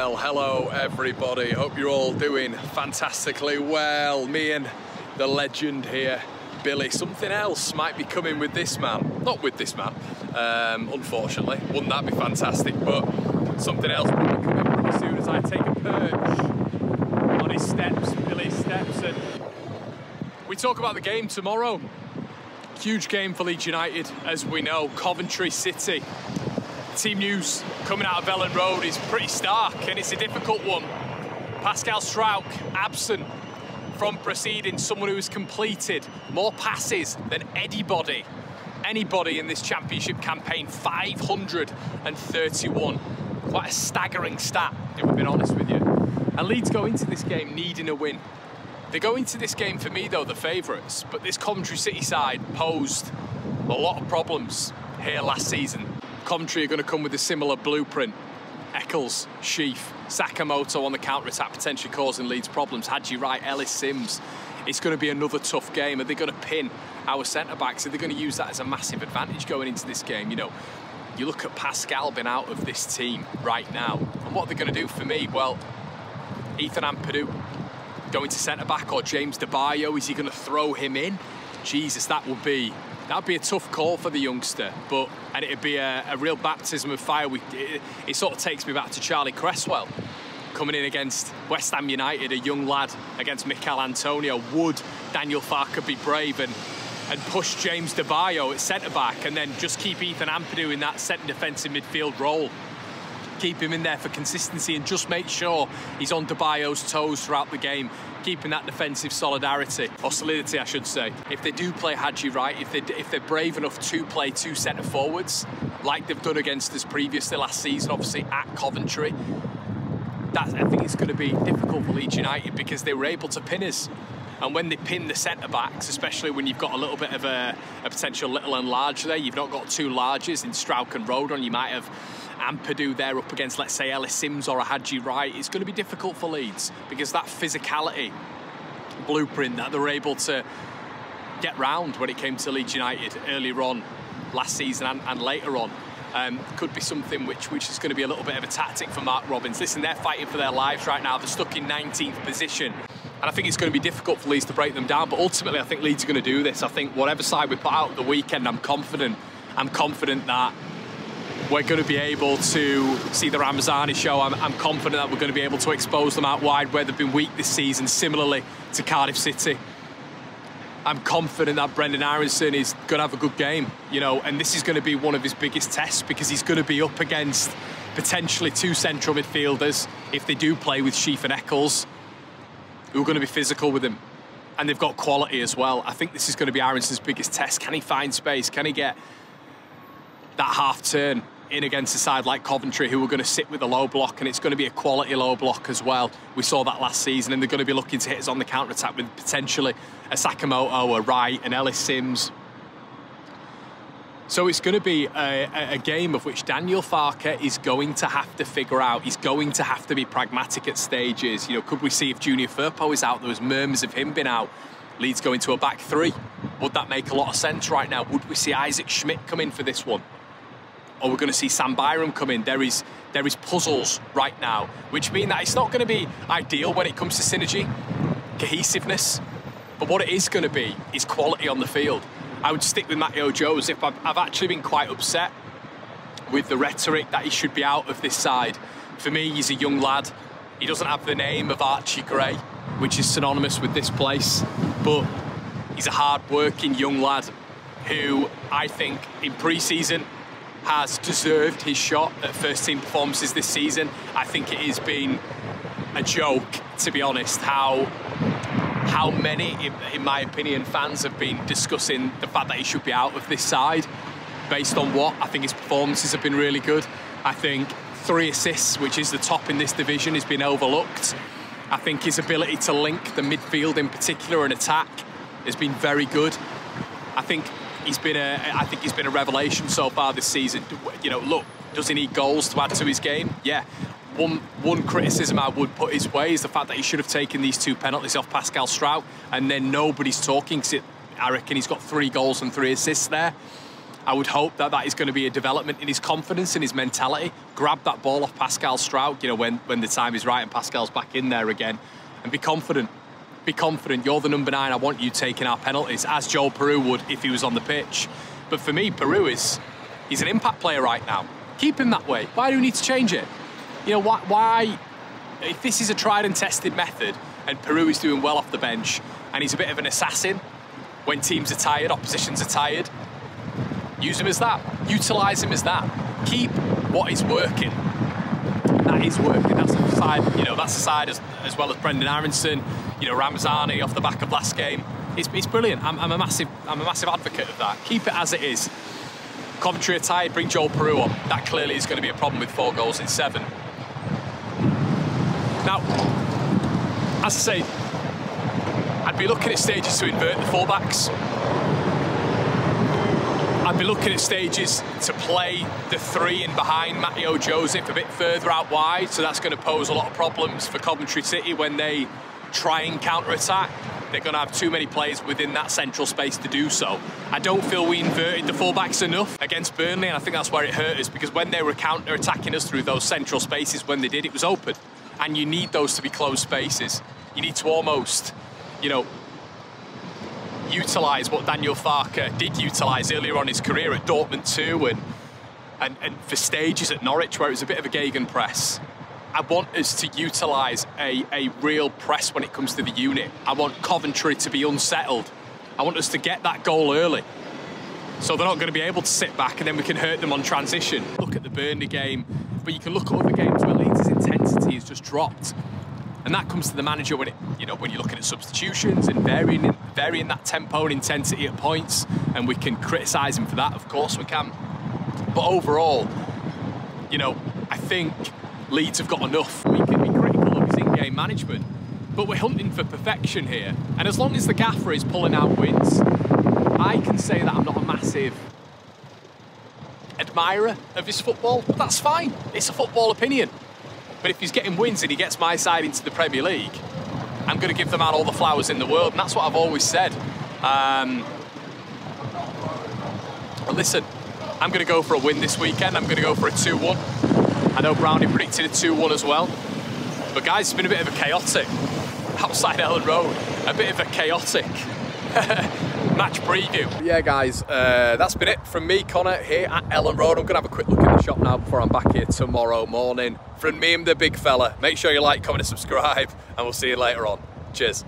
Well, hello everybody. Hope you're all doing fantastically well. Me and the legend here, Billy. Something else might be coming with this man. Not with this man, unfortunately. Wouldn't that be fantastic? But something else will be coming pretty soon as I take a perch on his steps, Billy's steps. And we talk about the game tomorrow. Huge game for Leeds United, as we know. Coventry City. Team news coming out of Ellen Road is pretty stark, and it's a difficult one. Pascal Struijk absent from proceedings, someone who has completed more passes than anybody in this championship campaign. 531. Quite a staggering stat, if we've been honest with you. And Leeds go into this game needing a win. They go into this game, for me though, the favourites, but this Coventry City side posed a lot of problems here last season. Coventry are going to come with a similar blueprint. Eccles, Sheaf, Sakamoto on the counter-attack, potentially causing Leeds problems. Hadji Wright, Ellis Sims. It's going to be another tough game. Are they going to pin our centre-backs? Are they going to use that as a massive advantage going into this game? You know, you look at Pascal being out of this team right now, and what they're going to do for me, well, Ethan Ampadu going to centre-back, or James De Bayo, is he going to throw him in? Jesus, that'd be a tough call for the youngster, and it'd be a real baptism of fire. It sort of takes me back to Charlie Cresswell coming in against West Ham United, a young lad against Mikel Antonio. Would Daniel Farke be brave and push James De Bayo at centre-back and then just keep Ethan Ampadu in that centre defensive midfield role? Keep him in there for consistency and just make sure he's on De Bayo's toes throughout the game, keeping that defensive solidarity, or solidity I should say. If they do play Hadji Wright, if they're brave enough to play two centre forwards like they've done against us previously last season, obviously at Coventry, I think it's going to be difficult for Leeds United, because they were able to pin us. And when they pin the centre-backs, especially when you've got a little bit of a potential little and large there, you've not got two larges in Struijk and Rodon, you might have Ampadu there up against, let's say, Ellis Sims or a Hadji Wright. It's going to be difficult for Leeds, because that physicality blueprint that they were able to get round when it came to Leeds United earlier on last season and later on, could be something which is going to be a little bit of a tactic for Mark Robins. Listen, they're fighting for their lives right now. They're stuck in 19th position. And I think it's going to be difficult for Leeds to break them down. But ultimately, I think Leeds are going to do this. I think whatever side we put out at the weekend, I'm confident that we're going to be able to see the Ramazani show. I'm confident that we're going to be able to expose them out wide where they've been weak this season, similarly to Cardiff City. I'm confident that Brendan Aronson is going to have a good game, you know, and this is going to be one of his biggest tests, because he's going to be up against potentially two central midfielders, if they do play with Sheaf and Eccles, who are going to be physical with him. And they've got quality as well. I think this is going to be Aronson's biggest test. Can he find space? Can he get that half turn in against a side like Coventry, who are going to sit with a low block, and it's going to be a quality low block as well. We saw that last season, and they're going to be looking to hit us on the counter-attack with potentially a Sakamoto, a Wright, an Ellis Sims. So it's going to be a game of which Daniel Farke is going to have to figure out. He's going to have to be pragmatic at stages. You know, could we see if Junior Firpo is out? There was murmurs of him being out. Leeds going to a back three. Would that make a lot of sense right now? Would we see Isaac Schmidt come in for this one? Or we're going to see Sam Byram come in? There is puzzles right now, which mean that it's not going to be ideal when it comes to synergy, cohesiveness, but what it is going to be is quality on the field. I would stick with Matteo Joseph. I've actually been quite upset with the rhetoric that he should be out of this side. For me, he's a young lad. He doesn't have the name of Archie Gray, which is synonymous with this place, but he's a hard-working young lad who I think in pre-season has deserved his shot at first-team performances this season. I think it has been a joke, to be honest, how many, in my opinion, fans have been discussing the fact that he should be out of this side. Based on what? I think his performances have been really good. I think 3 assists, which is the top in this division, has been overlooked. I think his ability to link the midfield in particular and attack has been very good. I think he's been a revelation so far this season. You know, look, does he need goals to add to his game? Yeah. One criticism I would put his way is the fact that he should have taken these 2 penalties off Pascal Struijk, and then nobody's talking. I reckon he's got 3 goals and 3 assists there. I would hope that that is going to be a development in his confidence and his mentality. Grab that ball off Pascal Stroud, you know, when the time is right and Pascal's back in there again, and be confident. Be confident. You're the number 9. I want you taking our penalties, as Joel Peru would if he was on the pitch. But for me, Peru he's an impact player right now. Keep him that way. Why do we need to change it? You know, why if this is a tried and tested method and Peru is doing well off the bench and he's a bit of an assassin when teams are tired, oppositions are tired, use him as that. Utilise him as that. Keep what is working. That is working. That's a side, you know, that's a side as well as Brendan Aronson, you know, Ramzani off the back of last game. It's brilliant. I'm a massive advocate of that. Keep it as it is. Coventry are tired, bring Joel Peru on. That clearly is going to be a problem with 4 goals in 7. Now, as I say, I'd be looking at stages to invert the fullbacks. I'd be looking at stages to play the 3 in behind Matteo Joseph a bit further out wide, so that's going to pose a lot of problems for Coventry City when they try and counter-attack. They're going to have too many players within that central space to do so. I don't feel we inverted the fullbacks enough against Burnley, and I think that's where it hurt us, because when they were counter-attacking us through those central spaces, when they did, it was open. And you need those to be closed spaces. You need to almost, you know, utilise what Daniel Farke did utilise earlier on in his career at Dortmund too, and for stages at Norwich where it was a bit of a gegenpress. I want us to utilise a real press when it comes to the unit. I want Coventry to be unsettled. I want us to get that goal early, so they're not going to be able to sit back and then we can hurt them on transition. Look at the Burnley game, but you can look at other games where Leeds' intensity has just dropped. And that comes to the manager when when you're looking at substitutions and varying that tempo and intensity at points, and we can criticise him for that, of course we can. But overall, you know, I think Leeds have got enough. We can be critical of his in-game management, but we're hunting for perfection here. And as long as the gaffer is pulling out wins, I can say that I'm not a massive admirer of his football. That's fine. It's a football opinion. But if he's getting wins and he gets my side into the Premier League, I'm going to give the man all the flowers in the world, and that's what I've always said. But listen, I'm going to go for a win this weekend. I'm going to go for a 2-1. I know Brownie predicted a 2-1 as well. But guys, it's been a bit of a chaotic, outside Ellen Road, a bit of a chaotic match preview. But yeah guys, that's been it from me, Connor, here at Ellen Road. I'm going to have a quick look in the shop now before I'm back here tomorrow morning. From me and the big fella, make sure you like, comment and subscribe, and we'll see you later on. Cheers.